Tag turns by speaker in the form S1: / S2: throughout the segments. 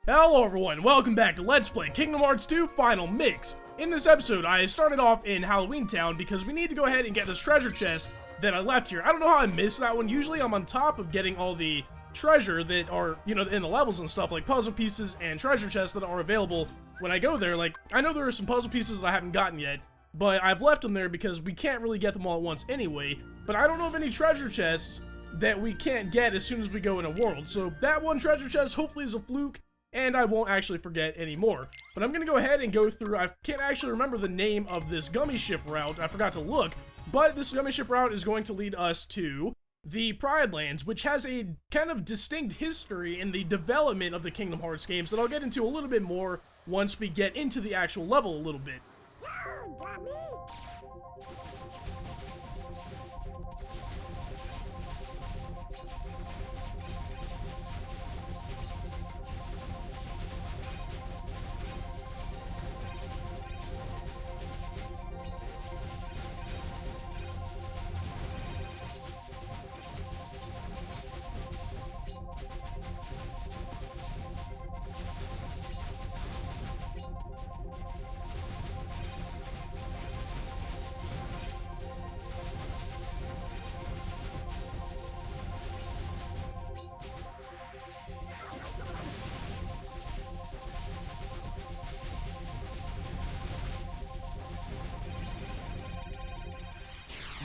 S1: Hello everyone, welcome back to Let's Play Kingdom Hearts 2 Final Mix. In this episode, I started off in Halloween Town because we need to go ahead and get this treasure chest that I left here. I don't know how I missed that one. Usually I'm on top of getting all the treasure that are, you know, in the levels and stuff, like puzzle pieces and treasure chests that are available when I go there. Like, I know there are some puzzle pieces that I haven't gotten yet, but I've left them there because we can't really get them all at once anyway. But I don't know of any treasure chests that we can't get as soon as we go in a world. So that one treasure chest hopefully is a fluke, and I won't actually forget anymore. But I'm gonna go ahead and go through. I can't actually remember the name of this gummy ship route. I forgot to look. But this gummy ship route is going to lead us to the Pride Lands, which has a kind of distinct history in the development of the Kingdom Hearts games that I'll get into a little bit more once we get into the actual level a little bit.
S2: No, dummy!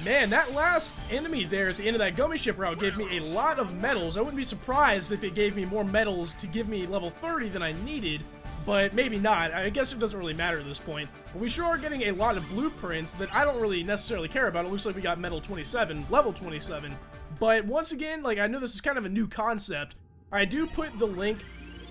S1: Man, that last enemy there at the end of that gummy ship route gave me a lot of medals. I wouldn't be surprised if it gave me more medals to give me level 30 than I needed, but maybe not. I guess it doesn't really matter at this point. But we sure are getting a lot of blueprints that I don't really necessarily care about. It looks like we got level 27. But once again, like, I know this is kind of a new concept. I do put the link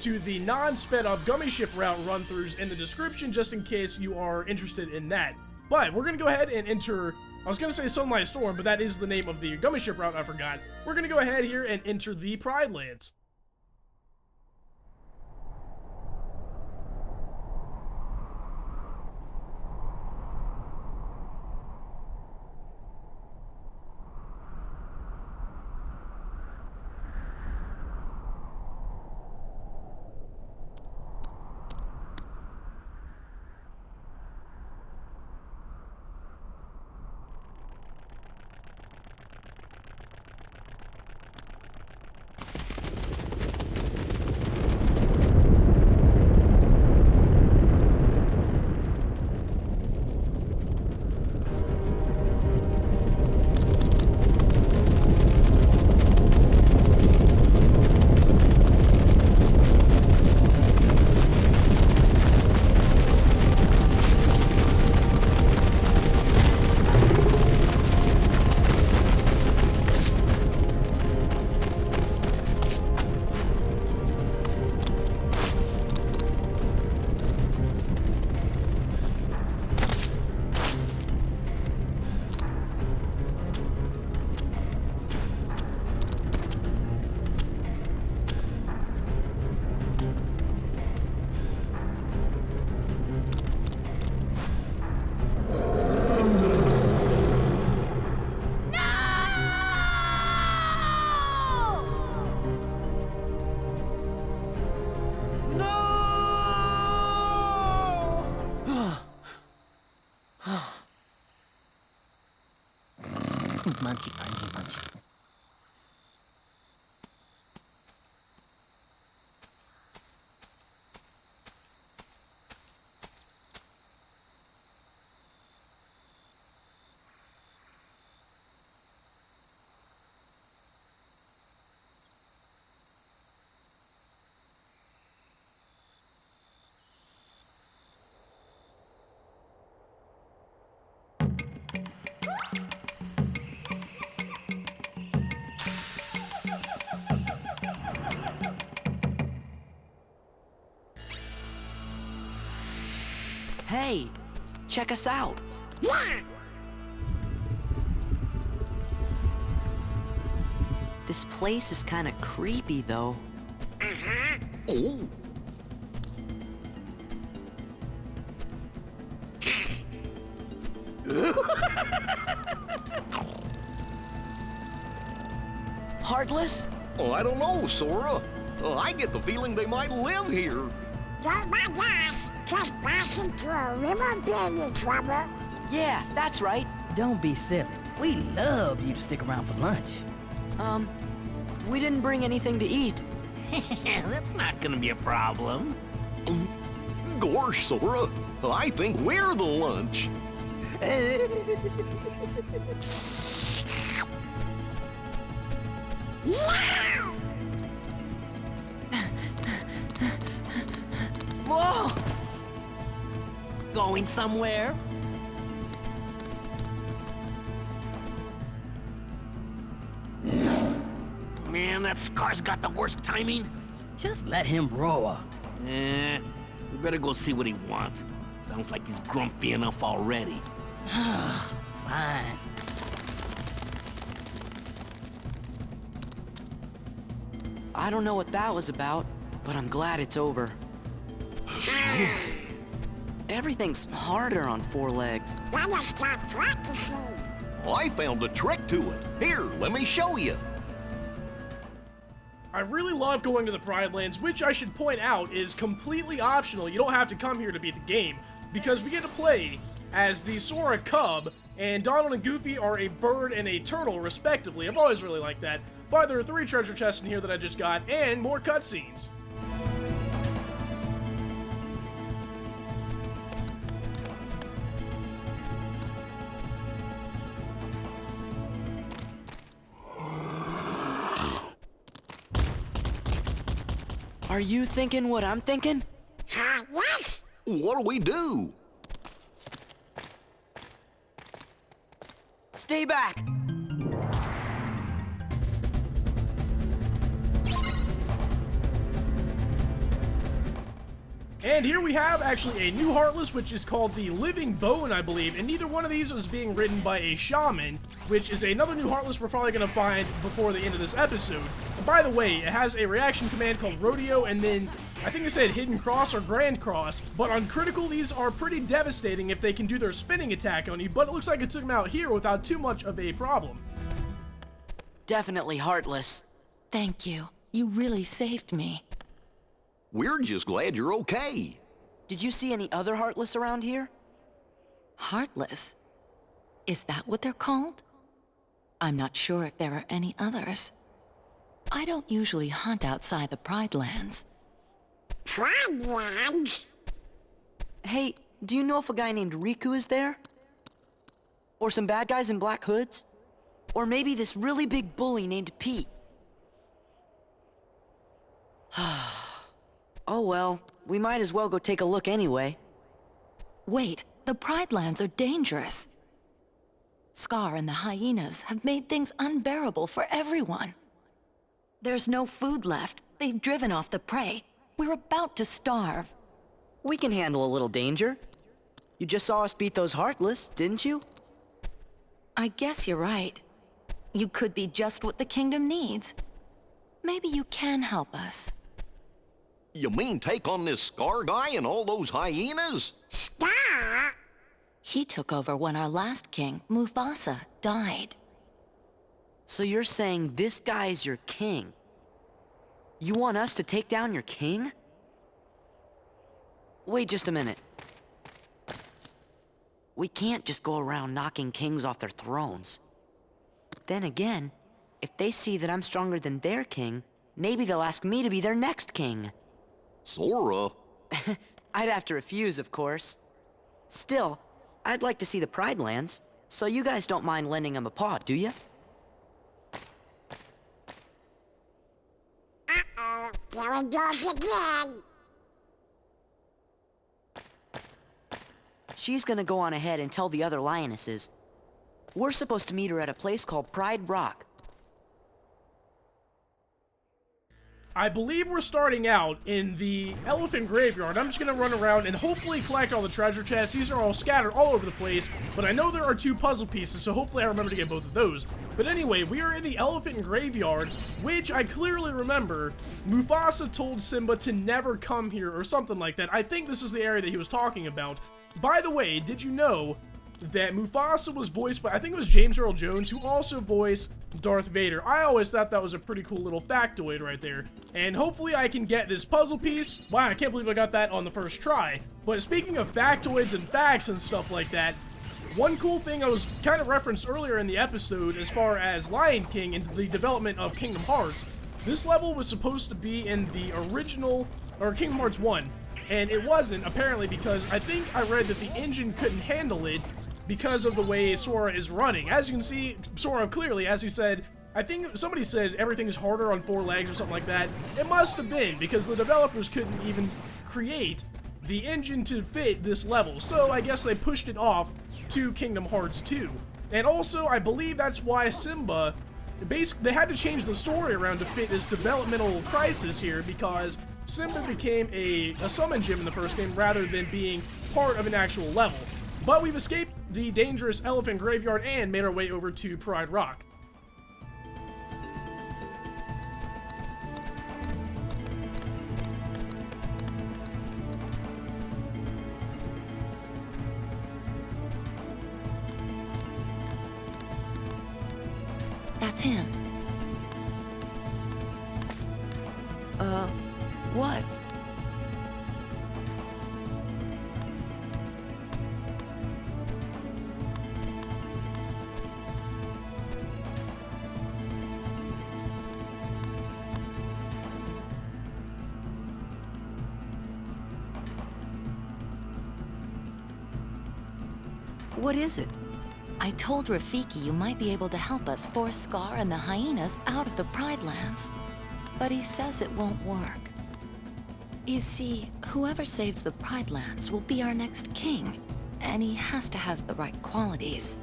S1: to the non-sped up gummy ship route run-throughs in the description just in case you are interested in that. But we're going to go ahead and enter... I was going to say Sunlight Storm, but that is the name of the gummy ship route, I forgot. We're going to go ahead here and enter the Pride Lands.
S2: Monkey, monkey, monkey.
S3: Hey, check us out. This place is kind of creepy, though.
S2: Oh.
S3: Heartless?
S2: Oh, I don't know, Sora. I get the feeling they might live here.
S4: Oh my gosh! Trespassing through a river being in trouble.
S3: Yeah, that's right.
S5: Don't be silly. We'd love you to stick around for lunch.
S3: We didn't bring anything to eat.
S6: That's not gonna be a problem.
S2: Gosh, Sora, I think we're the lunch.
S4: Yeah!
S3: Whoa!
S6: Going somewhere? Man, that Scar's got the worst timing.
S5: Just let him roar.
S6: We better go see what he wants. Sounds like he's grumpy enough already.
S5: Fine.
S3: I don't know what that was about, but I'm glad it's over. Everything's harder on 4 legs.
S4: Better start practicing.
S2: I found a trick to it. Here, let me show you.
S1: I really love going to the Pride Lands, which I should point out is completely optional. You don't have to come here to beat the game, because we get to play as the Sora Cub, and Donald and Goofy are a bird and a turtle, respectively. I've always really liked that. But there are 3 treasure chests in here that I just got, and more cutscenes.
S3: Are you thinking what I'm thinking?
S4: Yes?
S2: What do we do?
S3: Stay back!
S1: And here we have actually a new Heartless, which is called the Living Bone, I believe, and neither one of these is being ridden by a shaman, which is another new Heartless we're probably going to find before the end of this episode. And by the way, it has a reaction command called Rodeo, and then I think they said Hidden Cross or Grand Cross, but on Critical, these are pretty devastating if they can do their spinning attack on you, but it looks like it took them out here without too much of a problem.
S3: Definitely Heartless.
S7: Thank you. You really saved me.
S2: We're just glad you're okay.
S3: Did you see any other Heartless around here?
S7: Heartless? Is that what they're called? I'm not sure if there are any others. I don't usually hunt outside the Pride Lands.
S4: Pride Lands?
S3: Hey, do you know if a guy named Riku is there? Or some bad guys in black hoods? Or maybe this really big bully named Pete? Oh well, we might as well go take a look anyway.
S7: Wait, the Pride Lands are dangerous. Scar and the hyenas have made things unbearable for everyone. There's no food left. They've driven off the prey. We're about to starve.
S3: We can handle a little danger. You just saw us beat those Heartless, didn't you?
S7: I guess you're right. You could be just what the kingdom needs. Maybe you can help us.
S2: You mean take on this Scar guy and all those hyenas?
S4: Star?
S7: He took over when our last king, Mufasa, died.
S3: So you're saying this guy's your king? You want us to take down your king? Wait just a minute. We can't just go around knocking kings off their thrones. Then again, if they see that I'm stronger than their king, maybe they'll ask me to be their next king.
S2: Sora.
S3: I'd have to refuse, of course. Still, I'd like to see the Pride Lands, so you guys don't mind lending them a paw, do you?
S4: Uh-oh, there it goes again.
S3: She's gonna go on ahead and tell the other lionesses. We're supposed to meet her at a place called Pride Rock.
S1: I believe we're starting out in the elephant graveyard. I'm just going to run around and hopefully collect all the treasure chests. These are all scattered all over the place, but I know there are 2 puzzle pieces, so hopefully I remember to get both of those. But anyway, we are in the elephant graveyard, which I clearly remember Mufasa told Simba to never come here or something like that. I think this is the area that he was talking about. By the way, did you know that Mufasa was voiced by, I think it was James Earl Jones, who also voiced Darth Vader. I always thought that was a pretty cool little factoid right there. And hopefully I can get this puzzle piece. Wow, I can't believe I got that on the first try. But speaking of factoids and facts and stuff like that, one cool thing I was kind of referenced earlier in the episode as far as Lion King and the development of Kingdom Hearts, this level was supposed to be in the original, or Kingdom Hearts 1, and it wasn't, apparently, because I think I read that the engine couldn't handle it because of the way Sora is running. As you can see, Sora clearly, as he said, I think somebody said everything is harder on 4 legs or something like that. It must have been, because the developers couldn't even create the engine to fit this level, so I guess they pushed it off to Kingdom Hearts 2. And also, I believe that's why Simba, they had to change the story around to fit this developmental crisis here, because Simba became a summon gem in the first game rather than being part of an actual level. But we've escaped the dangerous elephant graveyard and made our way over to Pride Rock.
S7: That's him.
S3: What? What is it?
S7: I told Rafiki you might be able to help us force Scar and the hyenas out of the Pride Lands. But he says it won't work. You see, whoever saves the Pride Lands will be our next king, and he has to have the right qualities.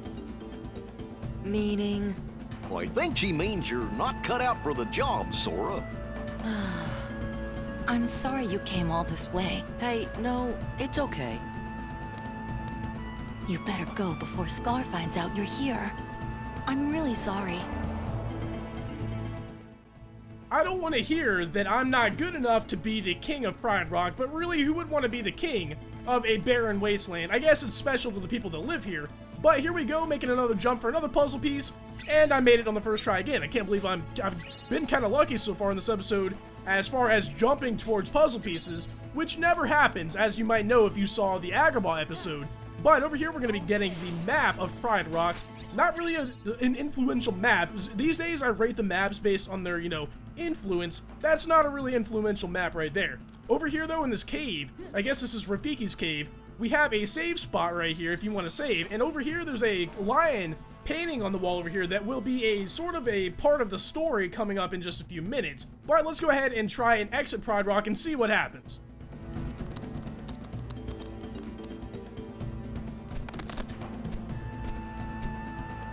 S3: Meaning?
S2: Well, I think she means you're not cut out for the job, Sora.
S7: I'm sorry you came all this way.
S3: Hey, no, it's okay.
S7: You better go before Scar finds out you're here. I'm really sorry.
S1: I don't want to hear that I'm not good enough to be the king of Pride Rock, but really, who would want to be the king of a barren wasteland? I guess it's special to the people that live here. But here we go, making another jump for another puzzle piece, and I made it on the first try again. I can't believe I've been kind of lucky so far in this episode as far as jumping towards puzzle pieces, which never happens, as you might know if you saw the Agrabah episode. But over here, we're going to be getting the map of Pride Rock. Not really an influential map. These days, I rate the maps based on their, influence. That's not a really influential map right there. Over here, though, in this cave, I guess this is Rafiki's cave, we have a save spot right here if you want to save. And over here, there's a lion painting on the wall over here that will be a sort of a part of the story coming up in just a few minutes. But let's go ahead and try and exit Pride Rock and see what happens.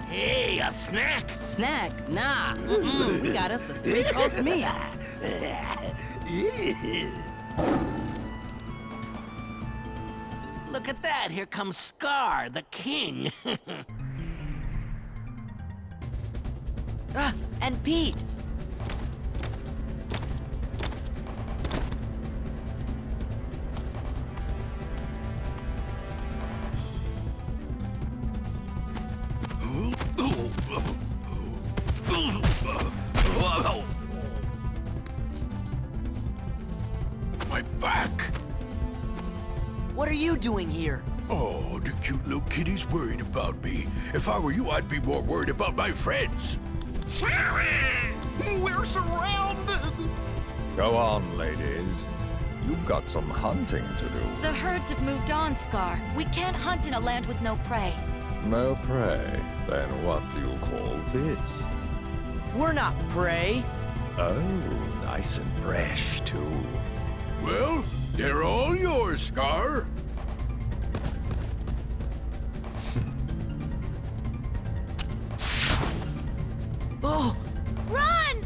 S6: Hey, a snack?
S5: Snack? Nah. We got us a 3-course meal.
S6: Look at that, here comes Scar, the king.
S3: And Pete.
S8: My back.
S3: What are you doing here?
S8: Oh, the cute little kitty's worried about me. If I were you, I'd be more worried about my friends.
S2: Sora! We're surrounded!
S9: Go on, ladies. You've got some hunting to do.
S7: The herds have moved on, Scar. We can't hunt in a land with no prey.
S9: No prey. Then what do you call this?
S3: We're not prey.
S9: Oh, nice and fresh, too.
S8: Well, they're all yours, Scar.
S3: Oh,
S7: Run!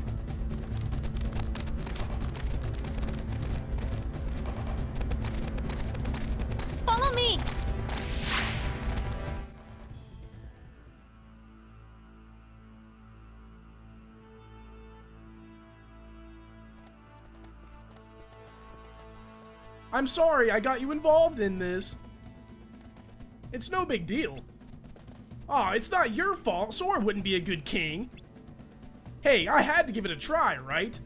S7: Follow me!
S1: I'm sorry I got you involved in this. It's no big deal. Aw, it's not your fault. Sora wouldn't be a good king. Hey, I had to give it a try, right?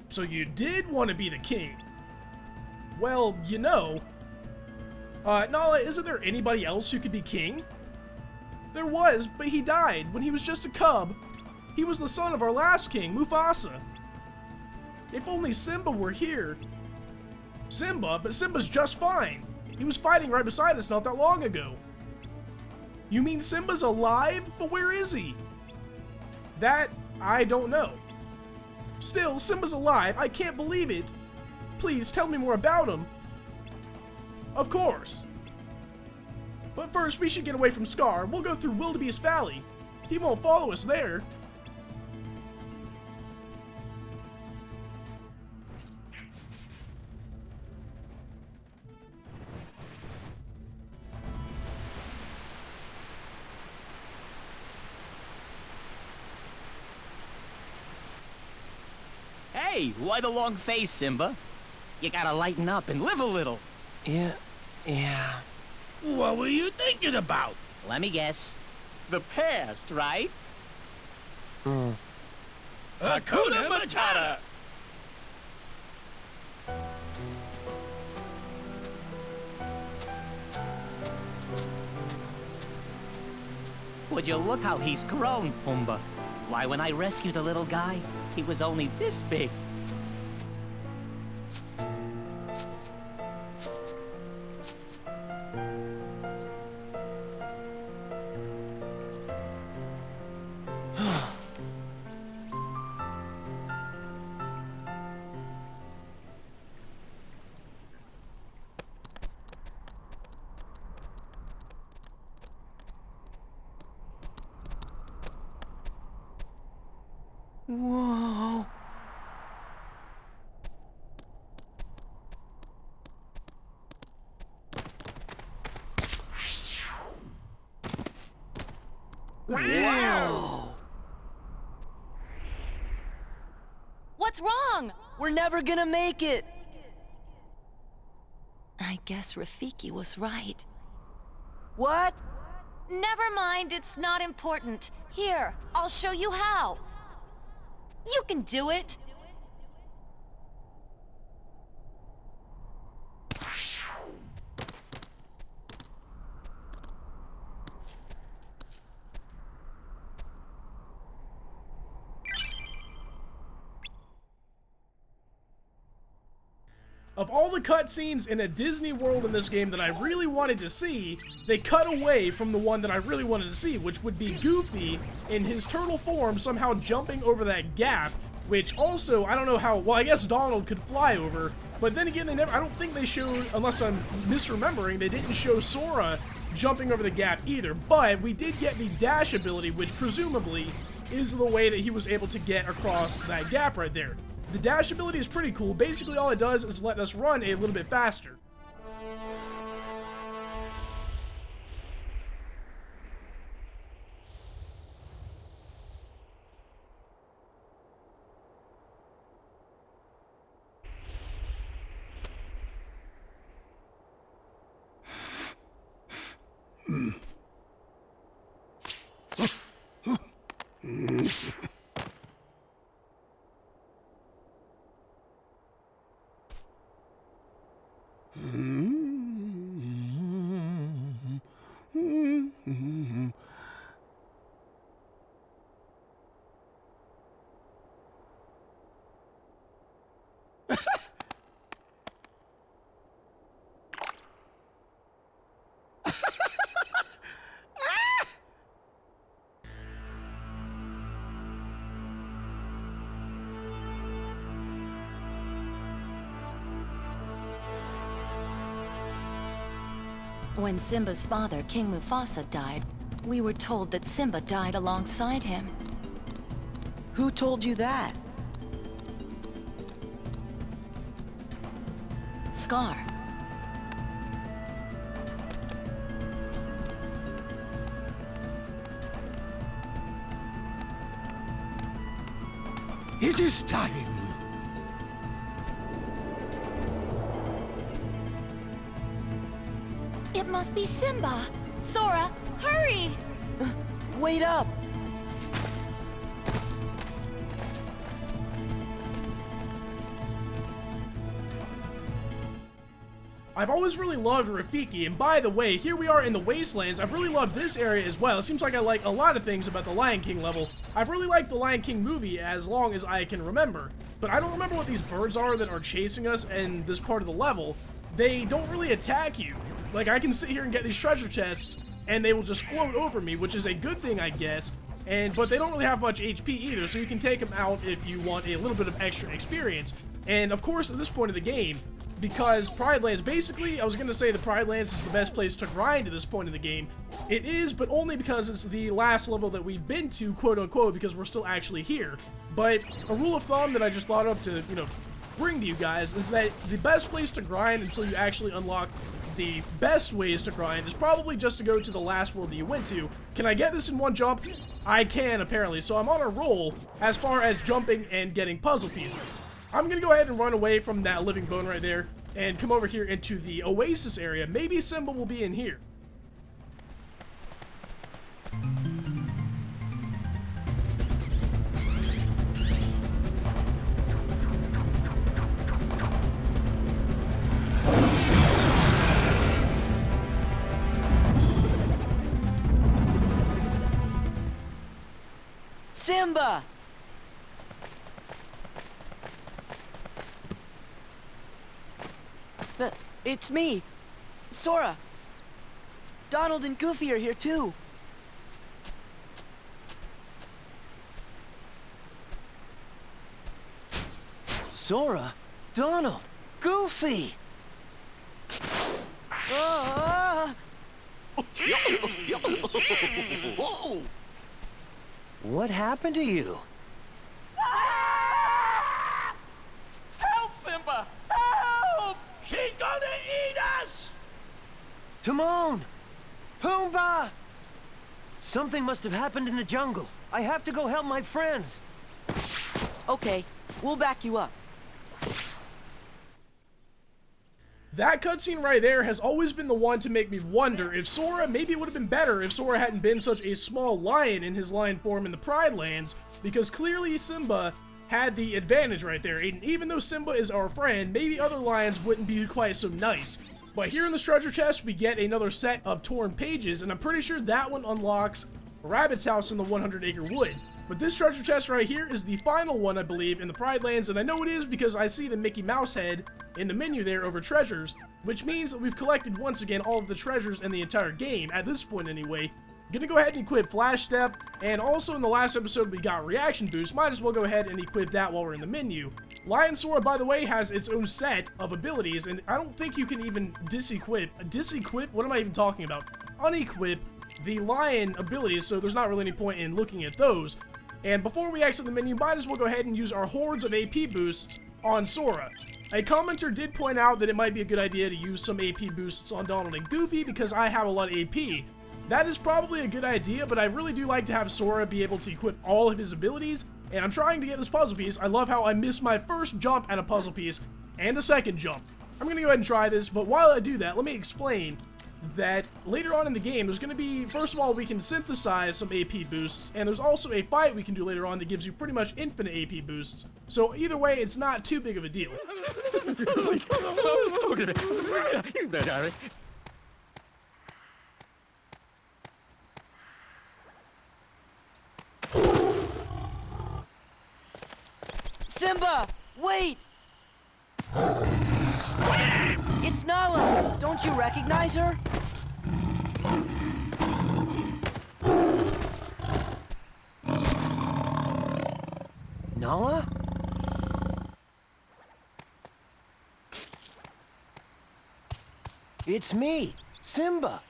S1: So you did want to be the king. Well, you know... Nala, isn't there anybody else who could be king? There was, but he died when he was just a cub. He was the son of our last king, Mufasa. If only Simba were here. Simba? But Simba's just fine. He was fighting right beside us not that long ago. You mean Simba's alive? But where is he? That, I don't know. Still, Simba's alive. I can't believe it. Please, tell me more about him. Of course. But first, we should get away from Scar. We'll go through Wildebeest Valley. He won't follow us there.
S5: Hey, why the long face, Simba? You gotta lighten up and live a little.
S6: Yeah. What were you thinking about?
S5: Let me guess. The past, right?
S6: Hakuna Matata!
S5: Would you look how he's grown, Pumbaa? Why, when I rescued the little guy, he was only this big. Whoa.
S3: Wow!
S7: What's wrong?
S3: We're never gonna make it!
S7: I guess Rafiki was right.
S3: What?
S7: Never mind, it's not important. Here, I'll show you how. You can do it.
S1: Of all the cutscenes in a Disney World in this game that I really wanted to see, they cut away from the one that I really wanted to see, which would be Goofy in his turtle form somehow jumping over that gap, which also, I don't know how, well, I guess Donald could fly over, but then again, I don't think they showed, unless I'm misremembering, they didn't show Sora jumping over the gap either, but we did get the dash ability, which presumably is the way that he was able to get across that gap right there. The dash ability is pretty cool. Basically, all it does is let us run a little bit faster.
S7: When Simba's father, King Mufasa, died, we were told that Simba died alongside him.
S3: Who told you that?
S7: Scar.
S8: It is time.
S7: It must be Simba! Sora, hurry!
S3: Wait up!
S1: I've always really loved Rafiki, and by the way, here we are in the Wastelands. I've really loved this area as well. It seems like I like a lot of things about the Lion King level. I've really liked the Lion King movie as long as I can remember, but I don't remember what these birds are that are chasing us in this part of the level. They don't really attack you. Like, I can sit here and get these treasure chests, and they will just float over me, which is a good thing, I guess. But they don't really have much HP either, so you can take them out if you want a little bit of extra experience. And of course, at this point of the game, because Pride Lands, basically, I was going to say the Pride Lands is the best place to grind at this point of the game. It is, but only because it's the last level that we've been to, quote-unquote, because we're still actually here. But a rule of thumb that I just thought of to, bring to you guys is that the best place to grind until you actually unlock the best ways to grind is probably just to go to the last world that you went to. Can I get this in one jump? I can, apparently, so I'm on a roll as far as jumping and getting puzzle pieces. I'm gonna go ahead and run away from that living bone right there and come over here into the oasis area. Maybe Simba will be in here.
S3: Simba! It's me, Sora. Donald and Goofy are here too.
S5: Sora? Donald? Goofy?
S2: Whoa!
S5: What happened to you?
S6: Help, Simba! Help! She's gonna eat us!
S5: Timon! Pumbaa! Something must have happened in the jungle. I have to go help my friends.
S3: Okay, we'll back you up.
S1: That cutscene right there has always been the one to make me wonder if Sora, maybe it would have been better if Sora hadn't been such a small lion in his lion form in the Pride Lands, because clearly Simba had the advantage right there. And even though Simba is our friend, maybe other lions wouldn't be quite so nice. But here in this treasure chest, we get another set of torn pages, and I'm pretty sure that one unlocks Rabbit's house in the 100-acre wood. But this treasure chest right here is the final one, I believe, in the Pride Lands, and I know it is because I see the Mickey Mouse head in the menu there over treasures, which means that we've collected once again all of the treasures in the entire game, at this point anyway. Gonna go ahead and equip Flash Step, and also in the last episode we got Reaction Boost. Might as well go ahead and equip that while we're in the menu. Lion Sora, by the way, has its own set of abilities, and I don't think you can even disequip? What am I even talking about? Unequip the lion abilities, so there's not really any point in looking at those. And before we exit the menu, might as well go ahead and use our hordes of AP boosts on Sora. A commenter did point out that it might be a good idea to use some AP boosts on Donald and Goofy because I have a lot of AP. That is probably a good idea, but I really do like to have Sora be able to equip all of his abilities, and I'm trying to get this puzzle piece. I love how I missed my first jump at a puzzle piece and a second jump. I'm going to go ahead and try this, but while I do that, let me explain that later on in the game, there's going to be, first of all, we can synthesize some AP boosts, and there's also a fight we can do later on that gives you pretty much infinite AP boosts. So either way, it's not too big of a deal.
S3: Simba, wait! It's Nala! Don't you recognize her?
S5: Nala? It's me, Simba.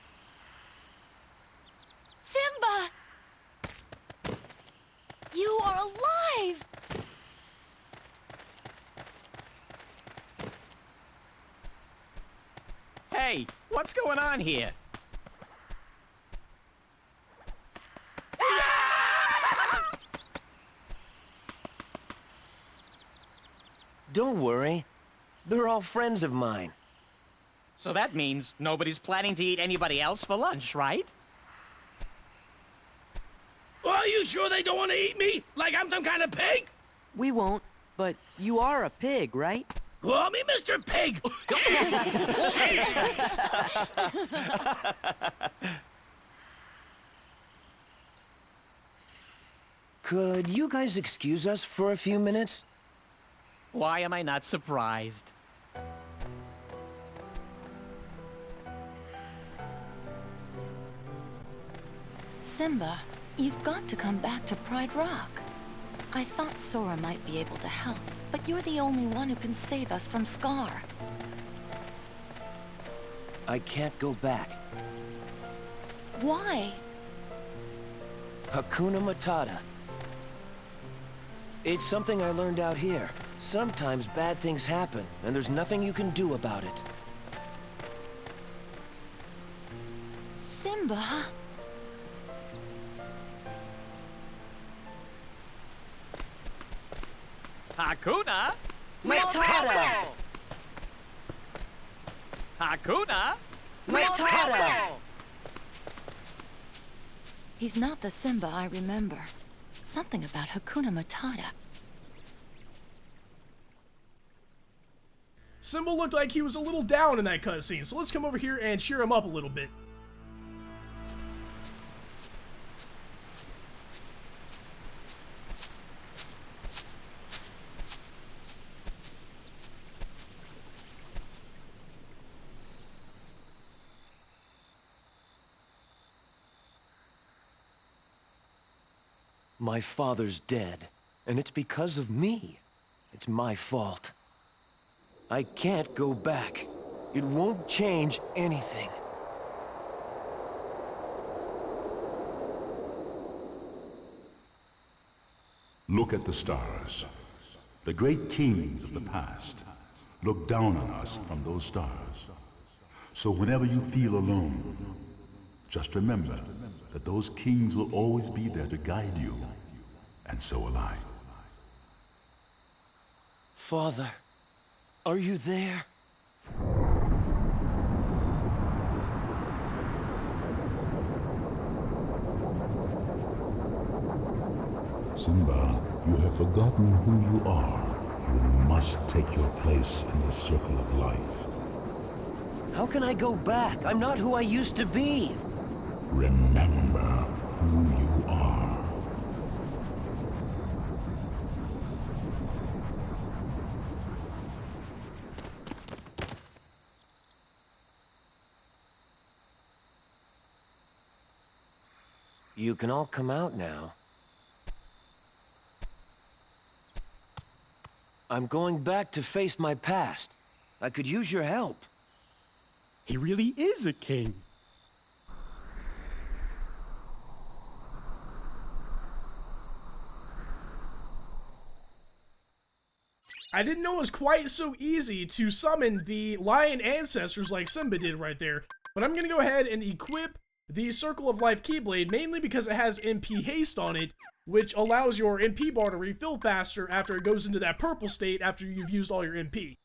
S7: Simba! You are alive!
S5: Hey, what's going on here? Don't worry. They're all friends of mine.
S6: So that means nobody's planning to eat anybody else for lunch, right?
S8: Are you sure they don't want to eat me? Like I'm some kind of pig?
S3: We won't, but you are a pig, right?
S6: Call me Mr. Pig!
S10: Could you guys excuse us for a few minutes?
S5: Why am I not surprised?
S7: Simba, you've got to come back to Pride Rock. I thought Sora might be able to help, but you're the only one who can save us from Scar.
S10: I can't go back.
S7: Why?
S10: Hakuna Matata. It's something I learned out here. Sometimes bad things happen, and there's nothing you can do about it.
S7: Simba?
S5: Hakuna?
S10: Matata!
S5: Hakuna?
S10: Matata!
S7: He's not the Simba I remember. Something about Hakuna Matata.
S1: Simba looked like he was a little down in that cutscene, so let's come over here and cheer him up a little bit.
S10: My father's dead, and it's because of me. It's my fault. I can't go back. It won't change anything.
S11: Look at the stars. The great kings of the past look down on us from those stars. So whenever you feel alone, just remember that those kings will always be there to guide you, and so will I.
S10: Father, are you there?
S11: Simba, you have forgotten who you are. You must take your place in the circle of life.
S10: How can I go back? I'm not who I used to be.
S11: Remember who you are.
S10: You can all come out now. I'm going back to face my past. I could use your help.
S5: He really is a king.
S1: I didn't know it was quite so easy to summon the lion ancestors like Simba did right there, but I'm gonna go ahead and equip the Circle of Life Keyblade, mainly because it has MP Haste on it, which allows your MP bar to refill faster after it goes into that purple state after you've used all your MP.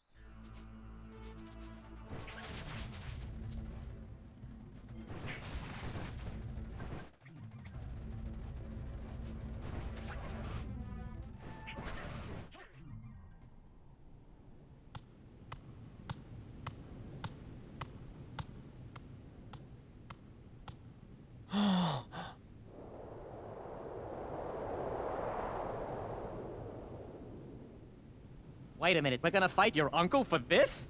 S5: Wait a minute, we're gonna fight your uncle for this?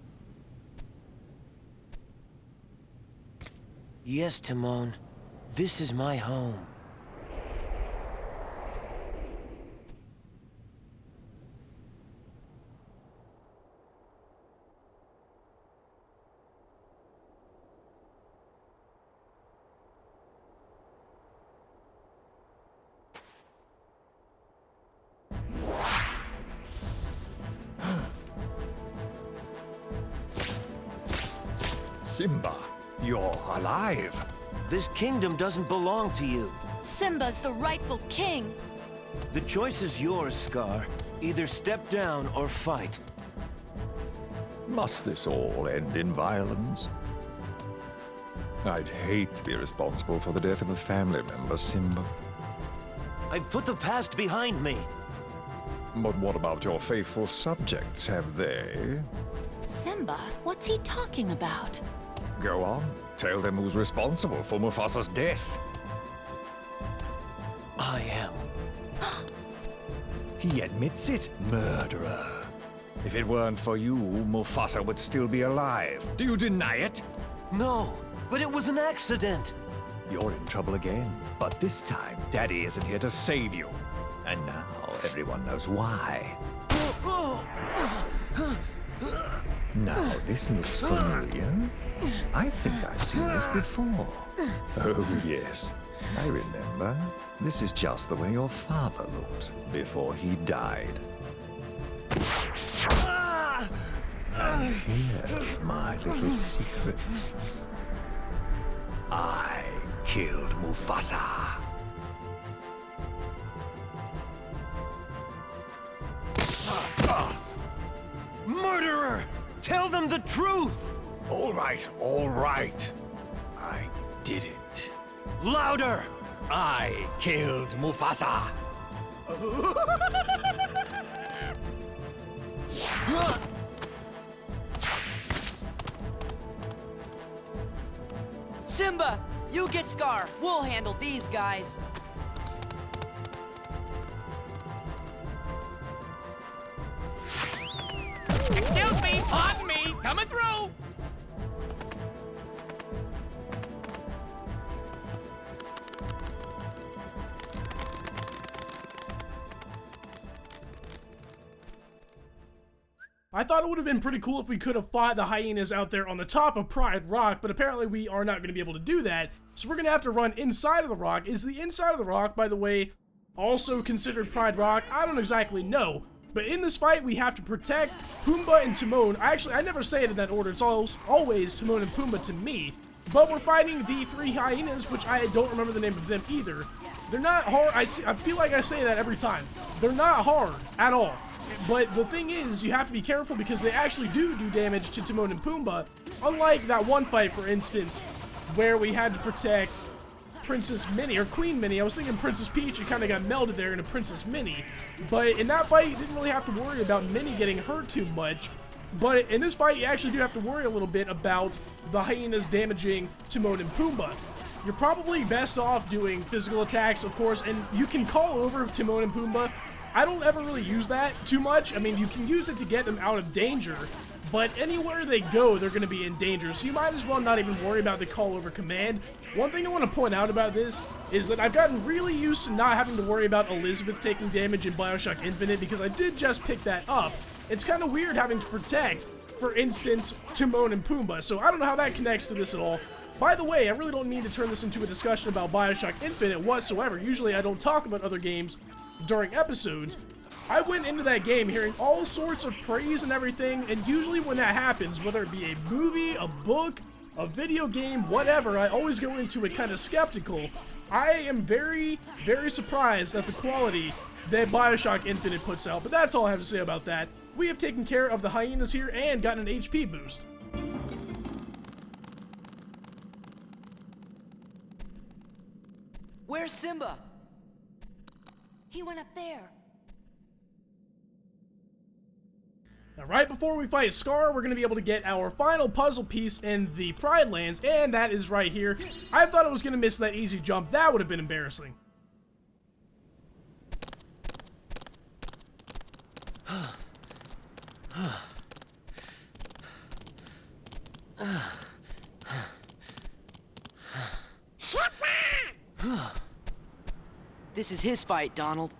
S10: Yes, Timon. This is my home.
S9: Simba, you're alive.
S10: This kingdom doesn't belong to you.
S7: Simba's the rightful king.
S10: The choice is yours, Scar. Either step down or fight.
S9: Must this all end in violence? I'd hate to be responsible for the death of a family member, Simba.
S10: I've put the past behind me.
S9: But what about your faithful subjects? Have they?
S7: Simba, what's he talking about?
S9: Go on. Tell them who's responsible for Mufasa's death.
S10: I am.
S9: He admits it, murderer. If it weren't for you, Mufasa would still be alive. Do you deny it?
S10: No, but it was an accident.
S9: You're in trouble again. But this time, Daddy isn't here to save you. And now everyone knows why. Now, this looks familiar. I think I've seen this before. Oh, yes. I remember. This is just the way your father looked before he died. And here's my little secret. I killed Mufasa.
S10: Murderer! Tell them the truth!
S9: All right, all right. I did it.
S10: Louder!
S9: I killed Mufasa.
S3: Simba, you get Scar. We'll handle these guys.
S5: Excuse me, pardon me, coming through.
S1: I thought it would have been pretty cool if we could have fought the hyenas out there on the top of Pride Rock, but apparently we are not going to be able to do that, so we're going to have to run inside of the rock. Is the inside of the rock, by the way, also considered Pride Rock? I don't exactly know, but in this fight we have to protect Pumbaa and Timon. I never say it in that order, it's always Timon and Pumbaa to me, but we're fighting the three hyenas, which I don't remember the name of them either. They're not hard. I feel like I say that every time. They're not hard at all. But the thing is, you have to be careful because they actually do damage to Timon and Pumbaa. Unlike that one fight, for instance, where we had to protect Princess Minnie, or Queen Minnie. I was thinking Princess Peach, it kind of got melded there into Princess Minnie. But in that fight, you didn't really have to worry about Minnie getting hurt too much. But in this fight, you actually do have to worry a little bit about the hyenas damaging Timon and Pumbaa. You're probably best off doing physical attacks, of course, and you can call over Timon and Pumbaa. I don't ever really use that too much. I mean, you can use it to get them out of danger, but anywhere they go, they're going to be in danger, so you might as well not even worry about the call over command. One thing I want to point out about this is that I've gotten really used to not having to worry about Elizabeth taking damage in BioShock Infinite, because I did just pick that up. It's kind of weird having to protect, for instance, Timon and Pumbaa, so I don't know how that connects to this at all. By the way, I really don't need to turn this into a discussion about BioShock Infinite whatsoever. Usually I don't talk about other games during episodes. I went into that game hearing all sorts of praise and everything, and usually when that happens, whether it be a movie, a book, a video game, whatever, I always go into it kind of skeptical. I am very, very surprised at the quality that BioShock Infinite puts out, but that's all I have to say about that. We have taken care of the hyenas here and gotten an HP boost.
S3: Where's Simba?
S7: He went up there.
S1: Now, right before we fight Scar, we're going to be able to get our final puzzle piece in the Pride Lands, and that is right here. I thought I was going to miss that easy jump. That would have been embarrassing.
S3: This is his fight, Donald.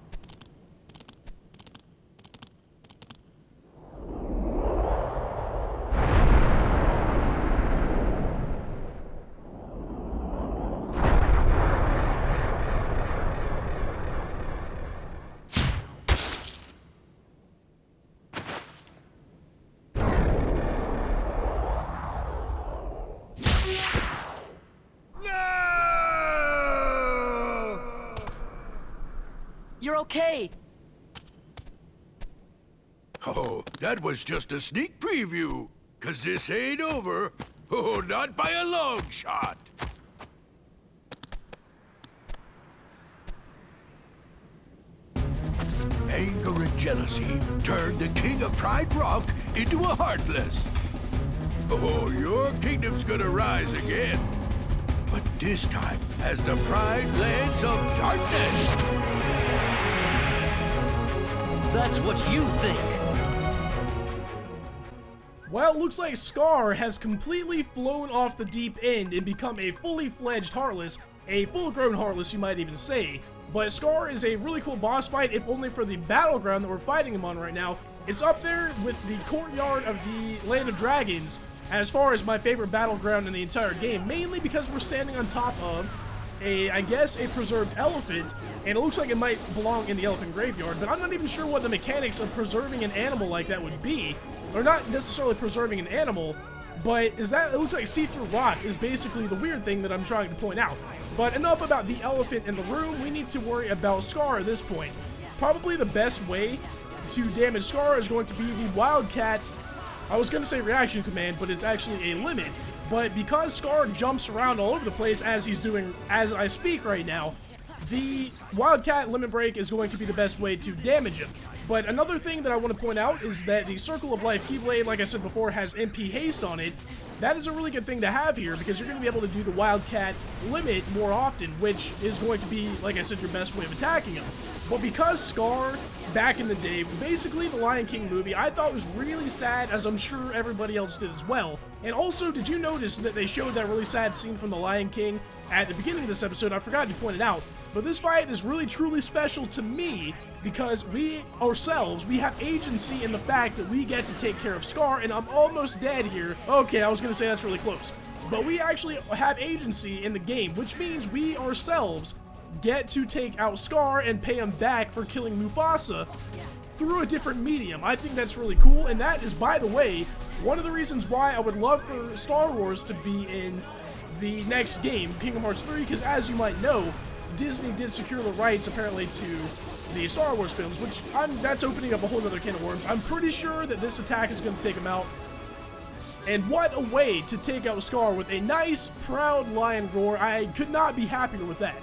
S3: You're okay.
S8: Oh, that was just a sneak preview. 'Cause this ain't over. Oh, not by a long shot. Anger and jealousy turned the king of Pride Rock into a heartless. Oh, your kingdom's gonna rise again. But this time as the Pride Lands of Darkness.
S10: That's what you think.
S1: Well, looks like Scar has completely flown off the deep end and become a fully fledged Heartless, a full-grown Heartless, you might even say. But Scar is a really cool boss fight, if only for the battleground that we're fighting him on right now. It's up there with the courtyard of the Land of Dragons as far as my favorite battleground in the entire game, mainly because we're standing on top of I guess, a preserved elephant, and it looks like it might belong in the elephant graveyard, but I'm not even sure what the mechanics of preserving an animal like that would be. Or not necessarily preserving an animal, but it looks like see-through rock is basically the weird thing that I'm trying to point out. But enough about the elephant in the room, we need to worry about Scar at this point. Probably the best way to damage Scar is going to be the Wildcat, I was going to say reaction command, but it's actually a limit. But because Scar jumps around all over the place as he's doing, as I speak right now, the Wildcat Limit Break is going to be the best way to damage him. But another thing that I want to point out is that the Circle of Life Keyblade, like I said before, has MP Haste on it. That is a really good thing to have here because you're going to be able to do the Wildcat Limit more often, which is going to be, like I said, your best way of attacking him. But because Scar, back in the day, basically the Lion King movie, I thought was really sad, as I'm sure everybody else did as well. And also, did you notice that they showed that really sad scene from the Lion King at the beginning of this episode? I forgot to point it out. But this fight is really truly special to me because we ourselves, we have agency in the fact that we get to take care of Scar, and I'm almost dead here. Okay, I was going to say that's really close. But we actually have agency in the game, which means we ourselves get to take out Scar and pay him back for killing Mufasa through a different medium. I think that's really cool, and that is, by the way, one of the reasons why I would love for Star Wars to be in the next game, Kingdom Hearts 3, because as you might know, Disney did secure the rights, apparently, to the Star Wars films, which that's opening up a whole other can of worms. I'm pretty sure that this attack is going to take him out. And what a way to take out Scar with a nice, proud lion roar. I could not be happier with that.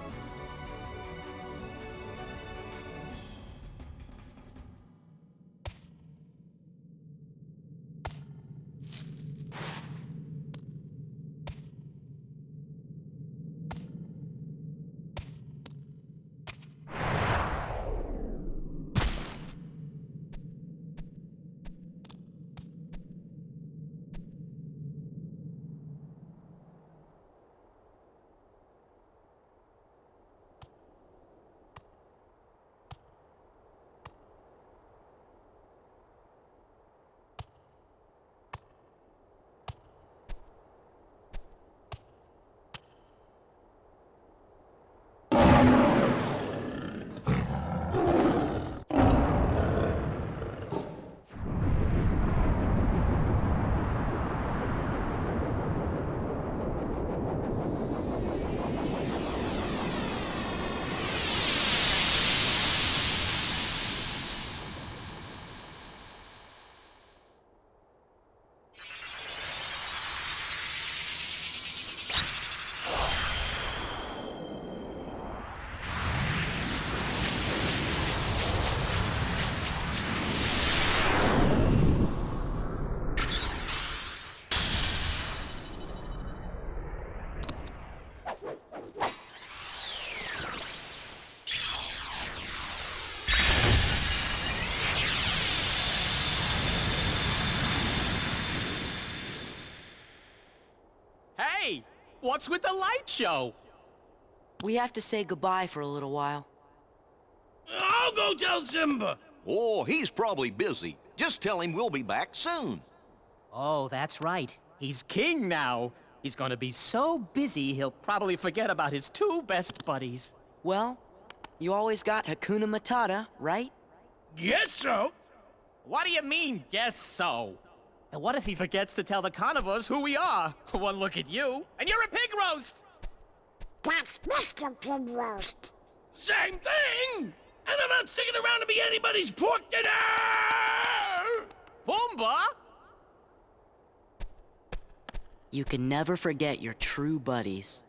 S5: Hey, what's with the light show?
S3: We have to say goodbye for a little while.
S6: I'll go tell Simba.
S2: Oh, he's probably busy. Just tell him we'll be back soon.
S5: Oh, that's right. He's king now. He's gonna be so busy, he'll probably forget about his two best buddies.
S3: Well, you always got Hakuna Matata, right?
S6: Guess so.
S5: What do you mean, guess so? And what if he forgets to tell the carnivores who we are? One look at you, and you're a pig roast!
S4: That's Mr. Pig Roast.
S6: Same thing! And I'm not sticking around to be anybody's pork dinner!
S5: Pumbaa?
S3: You can never forget your true buddies.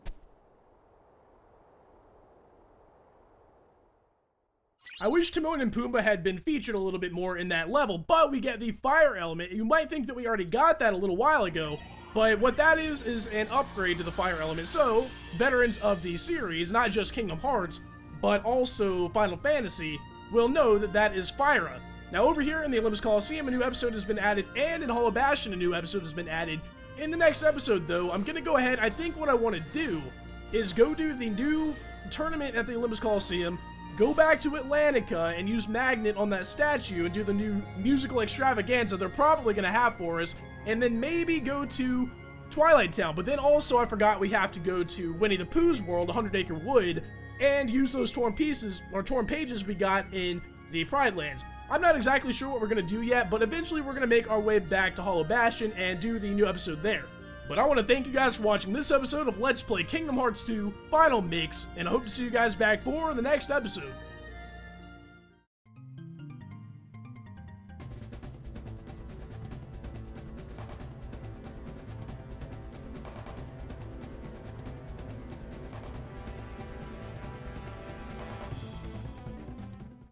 S1: I wish Timon and Pumbaa had been featured a little bit more in that level, but we get the fire element. You might think that we already got that a little while ago, but what that is an upgrade to the fire element. So, veterans of the series, not just Kingdom Hearts, but also Final Fantasy, will know that that is Fyra. Now over here in the Olympus Coliseum, a new episode has been added, and in Hollow Bastion, a new episode has been added. In the next episode, though, I'm going to go ahead, I think what I want to do is go do the new tournament at the Olympus Coliseum, go back to Atlantica and use Magnet on that statue and do the new musical extravaganza they're probably going to have for us, and then maybe go to Twilight Town. But then also I forgot we have to go to Winnie the Pooh's world, 100 Acre Wood, and use those torn pieces, or torn pages we got in the Pride Lands. I'm not exactly sure what we're going to do yet, but eventually we're going to make our way back to Hollow Bastion and do the new episode there. But I want to thank you guys for watching this episode of Let's Play Kingdom Hearts 2 Final Mix, and I hope to see you guys back for the next episode.